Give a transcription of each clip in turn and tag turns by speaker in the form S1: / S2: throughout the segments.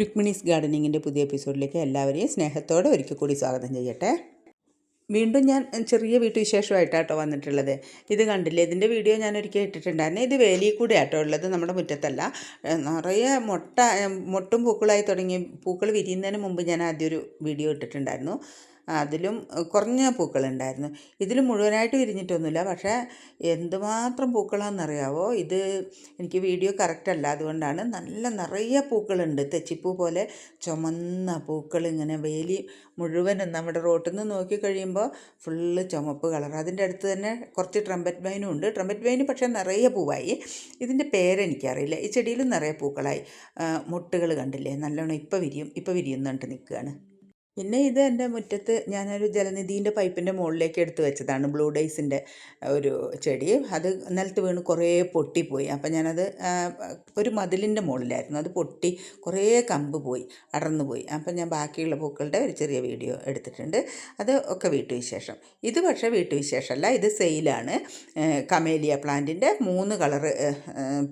S1: രുക്മിണീസ് ഗാർഡനിങ്ങിൻ്റെ പുതിയ എപ്പിസോഡിലേക്ക് എല്ലാവരെയും സ്നേഹത്തോടെ ഒരിക്കൽ കൂടി സ്വാഗതം ചെയ്യട്ടെ. വീണ്ടും ഞാൻ ചെറിയ വീട്ടുവിശേഷമായിട്ടാട്ടോ വന്നിട്ടുള്ളത്. ഇത് കണ്ടില്ലേ, ഇതിൻ്റെ വീഡിയോ ഞാൻ ഒരിക്കൽ ഇട്ടിട്ടുണ്ടായിരുന്നു. ഇത് വേലിയിൽ കൂടെ ആട്ടോ ഉള്ളത്, നമ്മുടെ മുറ്റത്തല്ല. നിറയെ മൊട്ടും പൂക്കളായി തുടങ്ങി. പൂക്കൾ വിരിയുന്നതിന് മുമ്പ് ഞാൻ ആദ്യം ഒരു വീഡിയോ ഇട്ടിട്ടുണ്ടായിരുന്നു. അതിലും കുറഞ്ഞ പൂക്കളുണ്ടായിരുന്നു. ഇതിൽ മുഴുവനായിട്ട് വിരിഞ്ഞിട്ടൊന്നുമില്ല, പക്ഷേ എന്തുമാത്രം പൂക്കളാണെന്നറിയാവോ. ഇത് എനിക്ക് വീഡിയോ കറക്റ്റല്ല, അതുകൊണ്ടാണ്. നല്ല നിറയെ പൂക്കളുണ്ട്. തെച്ചിപ്പൂ പോലെ ചുമന്ന പൂക്കൾ ഇങ്ങനെ വേലി മുഴുവനും നമ്മുടെ റോട്ടിൽ നിന്ന് നോക്കിക്കഴിയുമ്പോൾ ഫുള്ള് ചുമപ്പ് കളർ. അതിൻ്റെ അടുത്ത് തന്നെ കുറച്ച് ട്രംപറ്റ് വൈനും ഉണ്ട്. ട്രംപറ്റ് വൈന് പക്ഷേ നിറയെ പൂവായി. ഇതിൻ്റെ പേരെനിക്കറിയില്ല. ഈ ചെടിയിലും നിറയെ പൂക്കളായി. മുട്ടുകൾ കണ്ടില്ലേ, നല്ലോണം ഇപ്പോൾ വിരിയുന്നുണ്ട് നിൽക്കുകയാണ്. പിന്നെ ഇത് എൻ്റെ മുറ്റത്ത് ഞാനൊരു ജലനിധീൻ്റെ പൈപ്പിൻ്റെ മുകളിലേക്ക് എടുത്ത് വെച്ചതാണ്. ബ്ലൂ ഡേയ്സിൻ്റെ ഒരു ചെടി. അത് നിലത്ത് വീണ് കുറേ പൊട്ടിപ്പോയി. അപ്പം ഞാനത് ഒരു മതിലിൻ്റെ മുകളിലായിരുന്നു, അത് പൊട്ടി കുറേ കമ്പ് പോയി, അടർന്നു പോയി. അപ്പം ഞാൻ ബാക്കിയുള്ള പൂക്കളുടെ ഒരു ചെറിയ വീഡിയോ എടുത്തിട്ടുണ്ട്. അത് ഒക്കെ വീട്ടുവിശേഷം. ഇത് പക്ഷേ വീട്ടുവിശേഷമല്ല, ഇത് സെയിലാണ്. കമേലിയ പ്ലാന്റിൻ്റെ 3 കളറ്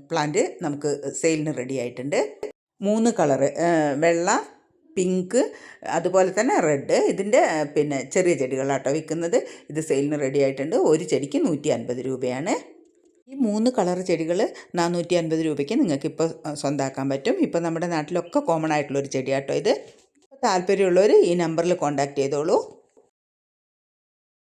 S1: പ്ലാന്റ് നമുക്ക് സെയിലിന് റെഡി ആയിട്ടുണ്ട്. 3 കളറ്, വെള്ള, പിങ്ക്, അതുപോലെ തന്നെ റെഡ്. ഇതിൻ്റെ പിന്നെ ചെറിയ ചെടികളാട്ടോ വിൽക്കുന്നത്. ഇത് സെയിലിന് റെഡി ആയിട്ടുണ്ട്. ഒരു ചെടിക്ക് 150 രൂപയാണ്. ഈ 3 കളർ ചെടികൾ 450 രൂപയ്ക്ക് നിങ്ങൾക്കിപ്പോൾ സ്വന്തമാക്കാൻ പറ്റും. ഇപ്പോൾ നമ്മുടെ നാട്ടിലൊക്കെ കോമൺ ആയിട്ടുള്ളൊരു ചെടിയാട്ടോ ഇത്. താല്പര്യമുള്ളവർ ഈ നമ്പറിൽ കോൺടാക്റ്റ് ചെയ്തോളൂ.